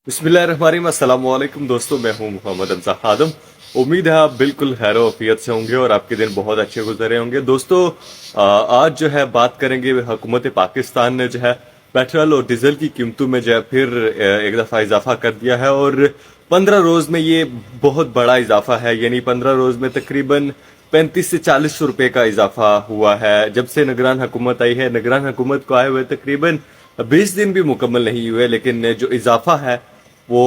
बिस्मिल्लाहिर्रहमानिर्रहीम। अस्सलाम वालेकुम दोस्तों, मैं हूं मोहम्मद अनसा खादम। उम्मीद है आप बिल्कुल खैर वफियत से होंगे और आपके दिन बहुत अच्छे गुजरे होंगे। दोस्तों, आज जो है बात करेंगे हुकूमत पाकिस्तान ने जो है पेट्रोल और डीजल की कीमतों में जो है फिर एक दफ़ा इजाफा कर दिया है और 15 रोज़ में ये बहुत बड़ा इजाफा है। यानी 15 रोज़ में तकरीबन 35 से 40 रुपए का इजाफा हुआ है जब से निगरान हुकूमत आई है। निगरान हुकूमत को आए हुए तकरीबन 20 दिन भी मुकम्मल नहीं हुए, लेकिन जो इजाफा है वो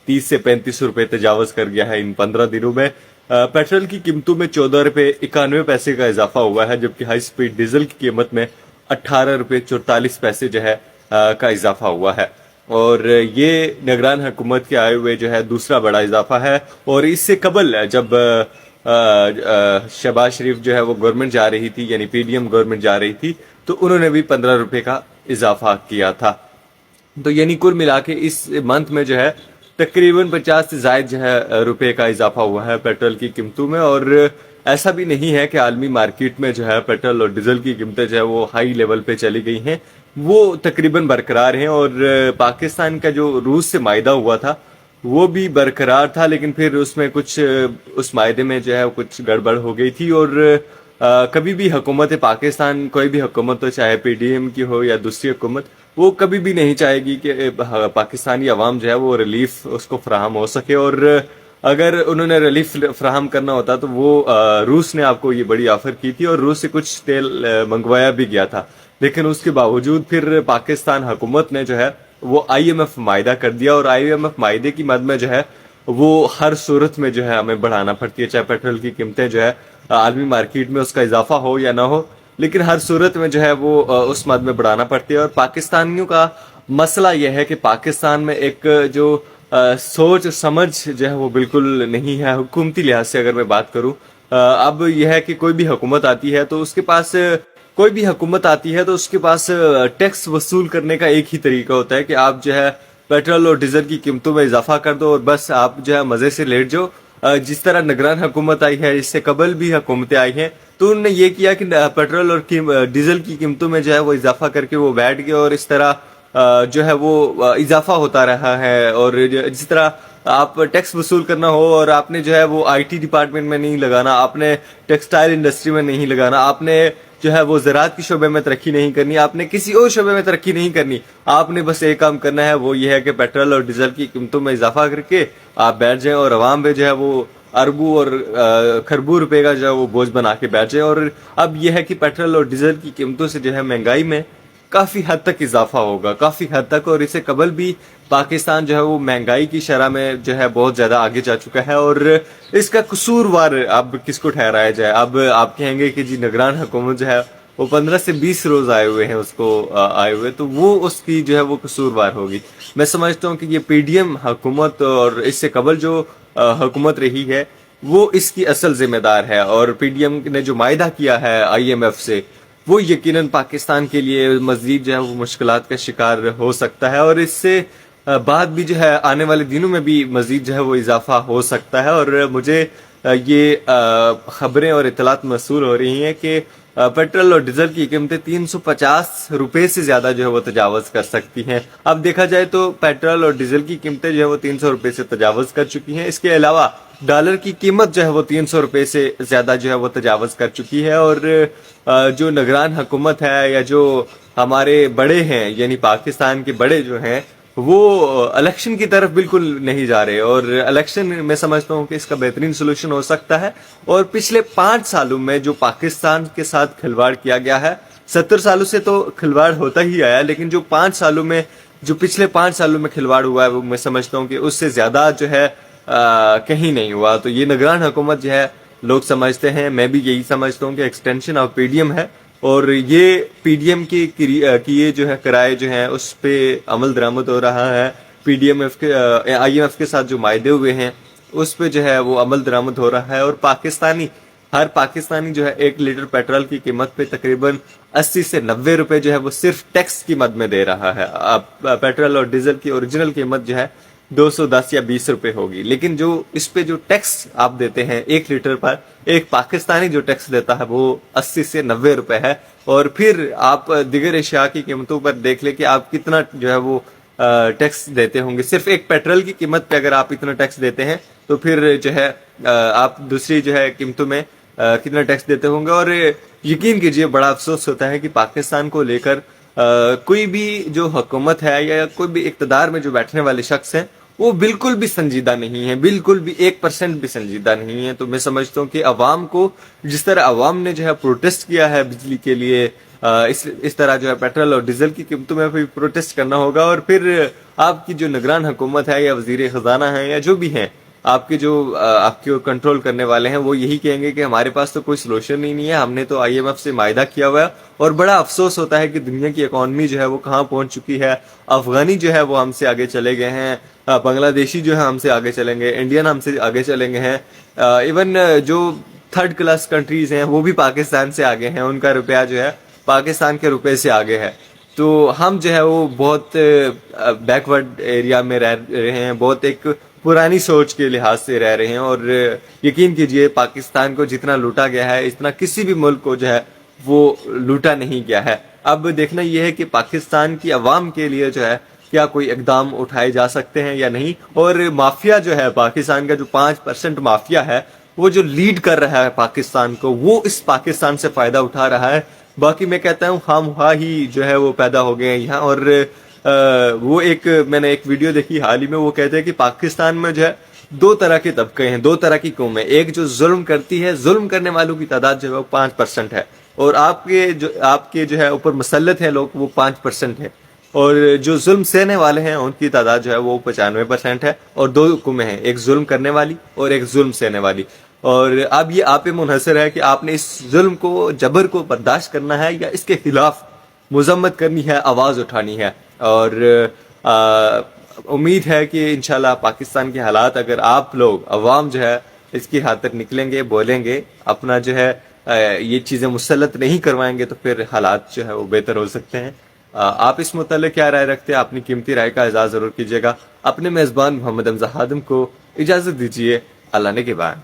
30 से 35 रुपए तजावज कर गया है इन 15 दिनों में। पेट्रोल की कीमतों में 14 रुपए 91 पैसे का इजाफा हुआ है, जबकि हाई स्पीड डीजल की कीमत में 18 रुपए 44 पैसे जो है का इजाफा हुआ है। और ये निगरान हुकूमत के आए हुए जो है दूसरा बड़ा इजाफा है। और इससे कबल जब शहबाज शरीफ जो है वो गवर्नमेंट जा रही थी, यानी पीडीएम गवर्नमेंट जा रही थी, तो उन्होंने भी 15 रुपए का इजाफा किया था। तो यानी कुल मिला के इस मंथ में जो है तकरीबन 50 से जायद जो है रुपए का इजाफा हुआ है पेट्रोल की कीमतों में। और ऐसा भी नहीं है कि आलमी मार्केट में जो है पेट्रोल और डीजल की कीमतें जो है वो हाई लेवल पे चली गई हैं, वो तकरीबन बरकरार हैं। और पाकिस्तान का जो रूस से मायदा हुआ था वो भी बरकरार था, लेकिन फिर उसमें कुछ उस मायदे में जो है कुछ गड़बड़ हो गई थी। और कभी भी हुकूमत पाकिस्तान, कोई भी हुकूमत हो, चाहे पीडीएम की हो या दूसरी हुकूमत, वो कभी भी नहीं चाहेगी कि पाकिस्तानी अवाम जो है वो रिलीफ उसको फराहम हो सके। और अगर उन्होंने रिलीफ फराहम करना होता तो वो रूस ने आपको ये बड़ी ऑफर की थी और रूस से कुछ तेल मंगवाया भी गया था, लेकिन उसके बावजूद फिर पाकिस्तान हुकूमत ने जो है वो आईएमएफ मायदा कर दिया। और आईएमएफ मायदे की मद में जो है वो हर सूरत में जो है हमें बढ़ाना पड़ती है, चाहे पेट्रोल की कीमतें जो है आलमी मार्केट में उसका इजाफा हो या ना हो, लेकिन हर सूरत में जो है वो उस मद में बढ़ाना पड़ती है। और पाकिस्तानियों का मसला यह है कि पाकिस्तान में एक जो सोच समझ जो है वो बिल्कुल नहीं है। हुकूमती लिहाज से अगर मैं बात करूं, अब यह है कि कोई भी हुकूमत आती है तो उसके पास टैक्स वसूल करने का एक ही तरीका होता है कि आप जो है पेट्रोल और डीजल की कीमतों में इजाफा कर दो और बस आप जो है मजे से लेट जाओ। जिस तरह निगरान हुकूमत आई है, इससे कबल भी हुकूमतें आई हैं, तो उन्होंने ये किया कि पेट्रोल और डीजल की कीमतों में जो है वो इजाफा करके वो बैठ गए और इस तरह जो है वो इजाफा होता रहा है। और जिस तरह आप टैक्स वसूल करना हो और आपने जो है वो आईटी डिपार्टमेंट में नहीं लगाना, आपने टेक्सटाइल इंडस्ट्री में नहीं लगाना, आपने जो है वो ज़राअत की शोबे में तरक्की नहीं करनी, आपने किसी और शोबे में तरक्की नहीं करनी, आपने बस एक काम करना है, वो ये है कि पेट्रोल और डीजल की कीमतों में इजाफा करके आप बैठ जाएं और अवाम पे जो है वो अरबों और खरबों रुपए का जो है वो बोझ बना के बैठ जाए। और अब यह है कि पेट्रोल और डीजल की कीमतों से जो है महंगाई में काफ़ी हद तक इजाफा होगा, काफ़ी हद तक। और इससे कबल भी पाकिस्तान जो है वो महंगाई की शरह में जो है बहुत ज़्यादा आगे जा चुका है। और इसका कसूरवार अब किसको ठहराया जाए? अब आप कहेंगे कि जी निगरान हुकूमत जो है वो 15 से 20 रोज आए हुए हैं उसको आए हुए, तो वो उसकी जो है वो कसूरवार होगी। मैं समझता हूँ कि ये पीडीएम हुकूमत और इससे कबल जो हुकूमत रही है वो इसकी असल जिम्मेदार है। और पीडीएम ने जो मायदा किया है आईएमएफ से, वो यकीनन पाकिस्तान के लिए मजीद जो है वो मुश्किलात का शिकार हो सकता है। और इससे बाद भी जो है आने वाले दिनों में भी मजीद जो है वो इजाफा हो सकता है। और मुझे ये खबरें और इतलात मसूल हो रही हैं कि पेट्रोल और डीजल की कीमतें 350 रुपए से ज्यादा जो है वो तजावज कर सकती हैं। अब देखा जाए तो पेट्रोल और डीजल की कीमतें जो है वो 300 रुपए से तजावज कर चुकी हैं। इसके अलावा डॉलर की कीमत जो है वो 300 रुपए से ज्यादा जो है वो तजावज कर चुकी है। और जो निगरान हुकूमत है या जो हमारे बड़े हैं, यानी पाकिस्तान के बड़े जो हैं, वो इलेक्शन की तरफ बिल्कुल नहीं जा रहे। और इलेक्शन मैं समझता हूँ कि इसका बेहतरीन सोल्यूशन हो सकता है। और पिछले 5 सालों में जो पाकिस्तान के साथ खिलवाड़ किया गया है, 70 सालों से तो खिलवाड़ होता ही आया, लेकिन जो पिछले 5 सालों में खिलवाड़ हुआ है, वो मैं समझता हूँ कि उससे ज्यादा जो है कहीं नहीं हुआ। तो ये निगरान हुकूमत जो है लोग समझते हैं, मैं भी यही समझता हूँ कि एक्सटेंशन ऑफ पीडीएम है। और ये पीडीएम की ये जो है किराए जो हैं उस पे अमल दरामद हो रहा है। पीडीएमएफ के आईएमएफ के साथ जो मायदे हुए हैं उस पे जो है वो अमल दरामद हो रहा है। और हर पाकिस्तानी जो है 1 लीटर पेट्रोल की कीमत पे तकरीबन 80 से 90 रुपए जो है वो सिर्फ टैक्स की मद में दे रहा है। अब पेट्रोल और डीजल की ओरिजिनल कीमत जो है 210 या 20 रुपए होगी, लेकिन जो इस पे जो टैक्स आप देते हैं 1 लीटर पर, एक पाकिस्तानी जो टैक्स देता है वो 80 से 90 रुपए है। और फिर आप दिगर एशिया की कीमतों पर देख ले कि आप कितना जो है वो ٹیکس دیتے ہوں گے. صرف ایک پیٹرول کی قیمت پہ اگر آپ اتنا ٹیکس دیتے ہیں تو پھر جو ہے آپ دوسری جو ہے قیمتوں میں کتنا ٹیکس دیتے ہوں گے. اور یقین کیجئے بڑا افسوس ہوتا ہے کہ پاکستان کو لے کر کوئی بھی جو حکومت ہے یا کوئی بھی اقتدار میں جو بیٹھنے والے شخص ہیں وہ بالکل بھی سنجیدہ نہیں ہے, بالکل بھی 1% بھی سنجیدہ نہیں ہے. تو میں سمجھتا ہوں کہ عوام کو جس طرح عوام نے جو ہے پروٹیسٹ کیا ہے بجلی کے لیے, اس طرح جو ہے پیٹرول اور ڈیزل کی قیمتوں میں بھی پروٹیسٹ کرنا ہوگا. اور پھر آپ کی جو نگران حکومت ہے یا وزیر خزانہ ہیں یا جو بھی ہیں آپ کے جو آپ کو کنٹرول کرنے والے ہیں وہ یہی کہیں گے کہ ہمارے پاس تو کوئی سلوشن ہی نہیں ہے, ہم نے تو IMF سے معاہدہ کیا ہوا ہے. اور بڑا افسوس ہوتا ہے کہ دنیا کی اکانومی جو ہے وہ کہاں پہنچ چکی ہے. افغانی جو ہے وہ ہم سے آگے چلے گئے ہیں, بنگلہ دیشی جو ہے ہم سے آگے چلیں گے, انڈین ہم سے آگے چلیں گے ہیں, ایون جو تھرڈ کلاس کنٹریز ہیں وہ بھی پاکستان سے آگے ہیں, ان کا روپیہ جو ہے پاکستان کے روپے سے آگے ہے. تو ہم جو ہے وہ بہت بیکورڈ ایریا میں رہ رہے ہیں, بہت ایک پرانی سوچ کے لحاظ سے رہ رہے ہیں. اور یقین کیجئے پاکستان کو جتنا لوٹا گیا ہے اتنا کسی بھی ملک کو جو ہے وہ لوٹا نہیں گیا ہے. اب دیکھنا یہ ہے کہ پاکستان کی عوام کے لیے جو ہے کیا کوئی اقدام اٹھائے جا سکتے ہیں یا نہیں. اور مافیا جو ہے پاکستان کا جو 5% مافیا ہے وہ جو لیڈ کر رہا ہے پاکستان کو, وہ اس پاکستان سے فائدہ اٹھا رہا ہے. باقی میں کہتا ہوں خام خواہ ہی جو ہے وہ پیدا ہو گئے ہیں یہاں. اور وہ میں نے ایک ویڈیو دیکھی حال ہی میں, وہ کہتے ہیں کہ پاکستان میں جو ہے 2 طرح کے طبقے ہیں, 2 طرح کی قومیں. ایک جو ظلم کرتی ہے, ظلم کرنے والوں کی تعداد جو ہے وہ 5% ہے, اور آپ کے جو ہے اوپر مسلط ہیں لوگ وہ 5% ہے. اور جو ظلم سہنے والے ہیں ان کی تعداد جو ہے وہ 95% ہے. اور 2 قومیں ہیں, ایک ظلم کرنے والی اور ایک ظلم سہنے والی. اور اب یہ آپ پہ منحصر ہے کہ آپ نے اس ظلم کو, جبر کو برداشت کرنا ہے یا اس کے خلاف مذمت کرنی ہے, آواز اٹھانی ہے. اور امید ہے کہ انشاءاللہ پاکستان کے حالات اگر آپ لوگ عوام جو ہے اس کی خاطر نکلیں گے, بولیں گے, اپنا جو ہے یہ چیزیں مسلط نہیں کروائیں گے تو پھر حالات جو ہے وہ بہتر ہو سکتے ہیں. آپ اس متعلق کیا رائے رکھتے ہیں؟ اپنی قیمتی رائے کا اظہار ضرور کیجیے گا. اپنے میزبان محمد حمزہ خادم کو اجازت دیجیے. اللہ نے کے بعد.